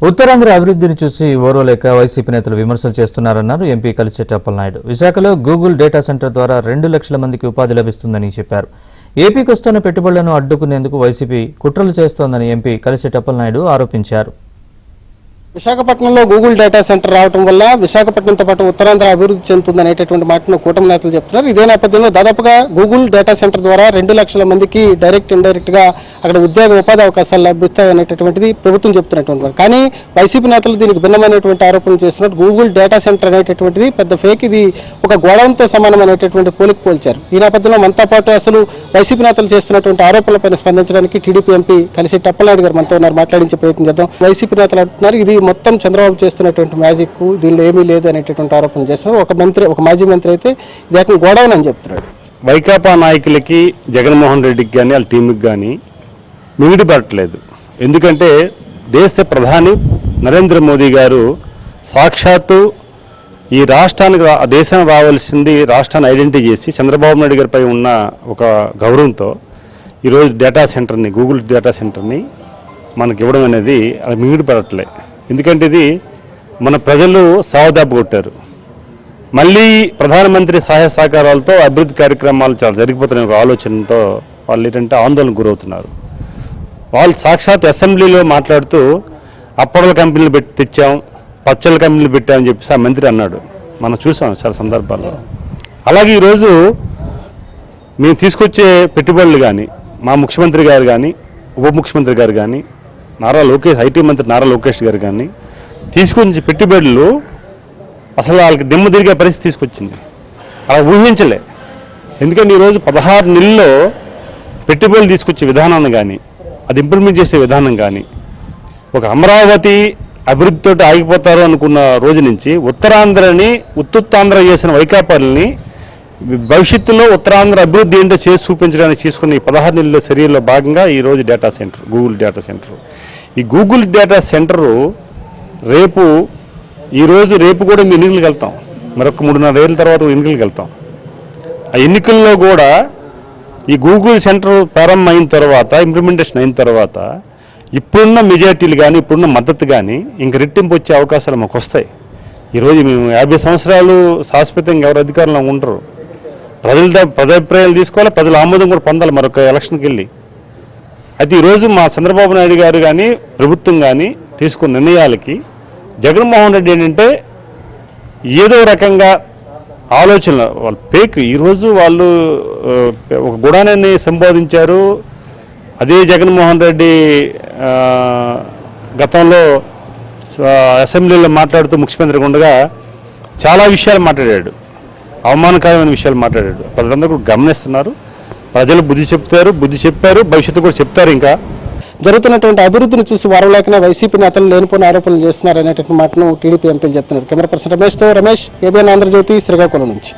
ఉత్తరాంధ్ర అభివృద్ధిని చూసి ఓర్వలేక వైసీపీ నేతలు విమర్శలు చేస్తున్నారన్నారు ఎంపీ కలిశెట్టి అప్పలనాయుడు. విశాఖలో గూగుల్ డేటా సెంటర్ ద్వారా 2 లక్షల మందికి ఉపాధి లభిస్తుందని చెప్పారు. ఏపీకి వస్తున్న పెట్టుబడులను అడ్డుకునేందుకు వైసీపీ కుట్రలు చేస్తోందని ఎంపీ కలిశెట్టి అప్పలనాయుడు ఆరోపించారు. విశాఖపట్నంలో గూగుల్ డేటా సెంటర్ రావడం వల్ల విశాఖపట్నంతో పాటు ఉత్తరాంధ్ర అభివృద్ధి చెందుతుందనేటటువంటి మాటను కూటమి నేతలు చెప్తున్నారు. ఇదే నేపథ్యంలో దాదాపుగా గూగుల్ డేటా సెంటర్ ద్వారా 2 లక్షల మందికి డైరెక్ట్ ఇండైరెక్ట్ గా అక్కడ ఉపాధి అవకాశాలు లభిస్తాయనేటటువంటిది ప్రభుత్వం చెప్తున్నటువంటి. కానీ వైసీపీ నేతలు దీనికి భిన్నమైనటువంటి ఆరోపణలు చేస్తున్నారు. గూగుల్ డేటా సెంటర్ అనేటటువంటిది పెద్ద ఫేక్, ఇది ఒక గోడౌన్తో సమానమైనటువంటి పోల్చారు. ఈ నేపథ్యంలో మనతో పాటు అసలు వైసీపీ నేతలు చేస్తున్నటువంటి ఆరోపణలపై స్పందించడానికి టీడీపీ ఎంపీ కలిశెట్టి అప్పలనాయుడు గారు మనతో ఉన్నారు. మాట్లాడించే ప్రయత్నం చేద్దాం. వైసీపీ నేతలు అంటున్నారు ఇది మొత్తం చంద్రబాబు చేస్తున్నటువంటి మ్యాజిక్, దీనిలో ఏమీ లేదు అనేటటువంటి ఆరోపణ చేస్తున్నారు. ఒక మాజీ మంత్రి అయితే ఇది గోడౌన్ అని చెప్తున్నాడు. వైకాపా నాయకులకి జగన్మోహన్ రెడ్డికి కానీ వాళ్ళ టీంకి కానీ మిగిడి పడట్లేదు. ఎందుకంటే దేశ ప్రధాని నరేంద్ర మోదీ గారు సాక్షాత్తు ఈ రాష్ట్రానికి దేశానికి రావాల్సింది రాష్ట్రాన్ని ఐడెంటిఫై చేసి చంద్రబాబు నాయుడు గారిపై ఉన్న ఒక గౌరవంతో ఈరోజు డేటా సెంటర్ని, గూగుల్ డేటా సెంటర్ని మనకి ఇవ్వడం అనేది అది మిగిడి పడట్లేదు. ఎందుకంటే ఇది మన ప్రజలు సావదాపు కొట్టారు. మళ్ళీ ప్రధానమంత్రి సహాయ సహకారాలతో అభివృద్ధి కార్యక్రమాలు చాలా జరిగిపోతున్న ఒక ఆలోచనతో వాళ్ళు ఏంటంటే ఆందోళనకు గురవుతున్నారు. వాళ్ళు సాక్షాత్ అసెంబ్లీలో మాట్లాడుతూ అప్పడల కంపెనీలు తెచ్చాం, పచ్చళ్ళ కంపెనీలు పెట్టామని చెప్పేసి ఆ మంత్రి అన్నాడు. మనం చూసాం చాలా సందర్భాల్లో. అలాగే ఈరోజు మేము తీసుకొచ్చే పెట్టుబడులు కానీ మా ముఖ్యమంత్రి గారు కానీ ఉప ముఖ్యమంత్రి గారు కానీ ఐటీ మంత్రి నారా లోకేష్ గారు కానీ తీసుకొచ్చి పెట్టుబడులు అసలు వాళ్ళకి దిమ్మ తిరిగే పరిస్థితి తీసుకొచ్చింది. అలా ఊహించలే. ఎందుకంటే ఈరోజు 16 నెలల్లో పెట్టుబడులు తీసుకొచ్చే విధానాన్ని కానీ అది ఇంప్లిమెంట్ చేసే విధానం కానీ ఒక అమరావతి అభివృద్ధితో ఆగిపోతారు అనుకున్న రోజు నుంచి ఉత్తరాంధ్రని ఉత్తుత్తాంధ్ర చేసిన వైకాపాలని భవిష్యత్తులో ఉత్తరాంధ్ర అభివృద్ధి ఏంటో చేసి చూపించడానికి తీసుకున్న ఈ 16 నెలల చర్యల్లో భాగంగా ఈరోజు data centre, Google data centre. ఈ గూగుల్ డేటా సెంటరు రేపు కూడా మేము ఎన్నికలకు వెళ్తాం. మరొక 3.5 ఏళ్ళ తర్వాత ఎన్నికలకు వెళ్తాం. ఆ ఎన్నికల్లో కూడా ఈ గూగుల్ సెంటర్ ప్రారంభం అయిన తర్వాత, ఇంప్లిమెంటేషన్ అయిన తర్వాత ఇప్పుడున్న మెజార్టీలు కానీ ఇప్పుడున్న మద్దతు కానీ ఇంక రెట్టింపు వచ్చే అవకాశాలు మాకు వస్తాయి. ఈరోజు మేము 50 సంవత్సరాలు శాశ్వతంగా ఎవరు అధికారంలో ఉండరు. ప్రజాభిప్రాయాలు తీసుకోవాలి, ప్రజల ఆమోదం కూడా పొందాలి మరొక ఎలక్షన్కి వెళ్ళి. అయితే ఈరోజు మా చంద్రబాబు నాయుడు గారు కానీ ప్రభుత్వం కానీ తీసుకున్న నిర్ణయాలకి జగన్మోహన్ రెడ్డి ఏంటంటే ఏదో రకంగా ఆలోచనలు వాళ్ళు పేక్. ఈరోజు వాళ్ళు ఒక గుడానాన్ని సంబోధించారు. అదే జగన్మోహన్ రెడ్డి గతంలో అసెంబ్లీలో మాట్లాడుతూ ముఖ్యమంత్రి ఉండగా చాలా విషయాలు మాట్లాడాడు, అవమానకరమైన విషయాలు మాట్లాడాడు. ప్రజలందరూ కూడా గమనిస్తున్నారు. ప్రజలు బుద్ధి చెప్పారు, భవిష్యత్తు కూడా చెప్తారు. ఇంకా జరుగుతున్నటువంటి అభివృద్ధిని చూసి వారలేకనే వైసీపీ నేతలు లేనిపోయిన ఆరోపణలు చేస్తున్నారు అనేటువంటి మాటను టీడీపీ ఎంపీలు చెప్తున్నారు. కెమెరా పర్సన్ రమేష్తో రమేష్, ఏబిఎన్ ఆంధ్రజ్యోతి, శ్రీకాకుళం నుంచి.